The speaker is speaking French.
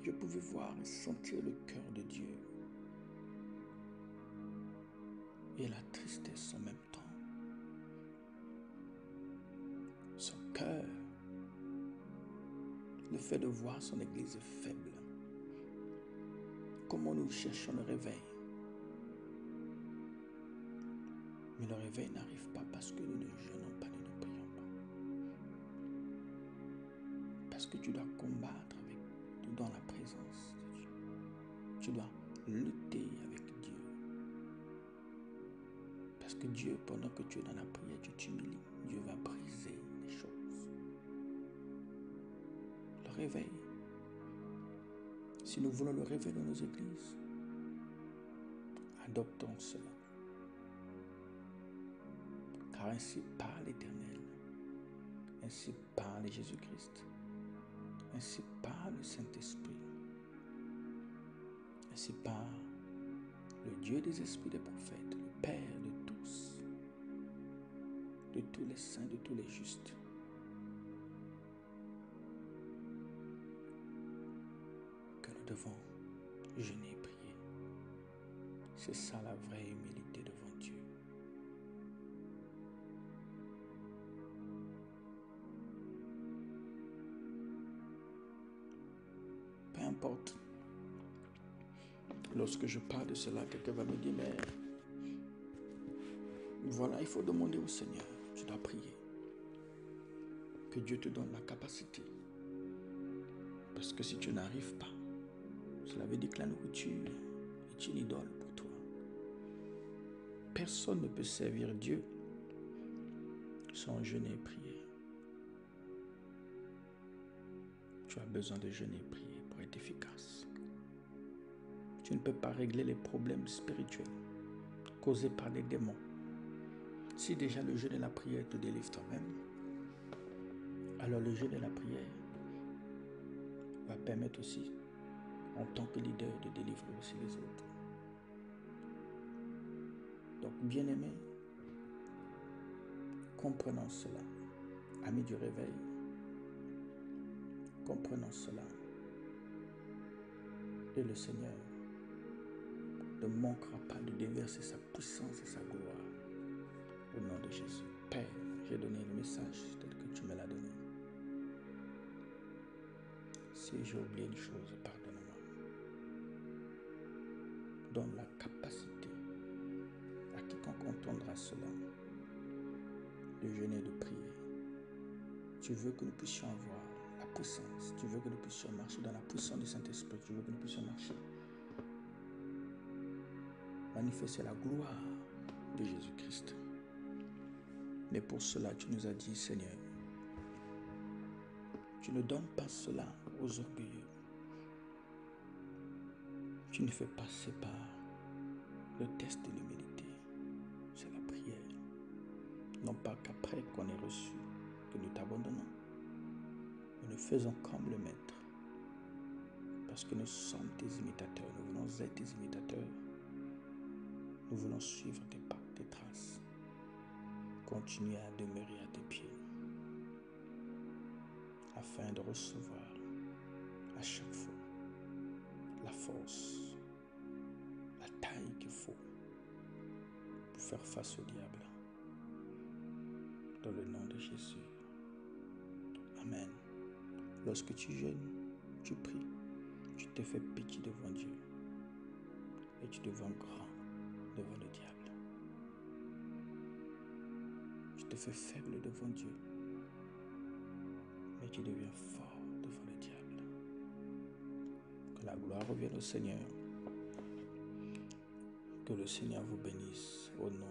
je pouvais voir et sentir le cœur de Dieu et la tristesse en même temps. Son cœur, le fait de voir son Église faible, comment nous cherchons le réveil. Mais le réveil n'arrive pas parce que nous ne jeûnons pas, nous ne prions pas. Parce que tu dois combattre dans la présence de Dieu. Tu dois lutter avec Dieu. Parce que Dieu, pendant que tu es dans la prière, tu t'humilies. Dieu va briser les choses. Le réveil. Si nous voulons le réveil dans nos églises, adoptons cela. Car ainsi parle l'Éternel, ainsi parle Jésus-Christ, ainsi parle le Saint-Esprit, ainsi parle le Dieu des esprits des prophètes, le Père de tous les saints, de tous les justes. Que nous devons jeûner et prier. C'est ça la vraie humilité devant Dieu. Peu importe. Lorsque je parle de cela, quelqu'un va me dire, mais voilà, il faut demander au Seigneur. Tu dois prier. Que Dieu te donne la capacité. Parce que si tu n'arrives pas, cela veut dire que la nourriture est une idole pour toi. Personne ne peut servir Dieu sans jeûner et prier. Tu as besoin de jeûner et prier pour être efficace. Tu ne peux pas régler les problèmes spirituels causés par des démons. Si déjà le jeûne et la prière te délivrent toi-même, alors le jeûne et la prière va permettre aussi, en tant que leader, de délivrer aussi les autres. Donc, bien-aimés, comprenons cela. Amis du réveil, comprenons cela. Et le Seigneur ne manquera pas de déverser sa puissance et sa gloire au nom de Jésus. Père, j'ai donné le message tel que tu me l'as donné. Si j'ai oublié une chose, pardonne-moi. Donne la capacité à quiconque entendra cela de jeûner et de prier. Tu veux que nous puissions avoir la puissance. Tu veux que nous puissions marcher dans la puissance du Saint-Esprit. Tu veux que nous puissions marcher. Manifester la gloire de Jésus-Christ. Mais pour cela, tu nous as dit, Seigneur, tu ne donnes pas cela aux orgueilleux. Tu ne fais passer par le test de l'humilité. C'est la prière. Non pas qu'après qu'on ait reçu, que nous t'abandonnons. Nous faisons comme le Maître. Parce que nous sommes tes imitateurs. Nous voulons être tes imitateurs. Nous voulons suivre tes pas, tes traces. Continuer à demeurer à tes pieds. Afin de recevoir à chaque fois la force, la taille qu'il faut pour faire face au diable. Dans le nom de Jésus. Amen. Lorsque tu jeûnes, tu pries, tu te fais petit devant Dieu et tu deviens grand devant le diable. Tu te fais faible devant Dieu, mais tu deviens fort devant le diable. Que la gloire revienne au Seigneur. Que le Seigneur vous bénisse au nom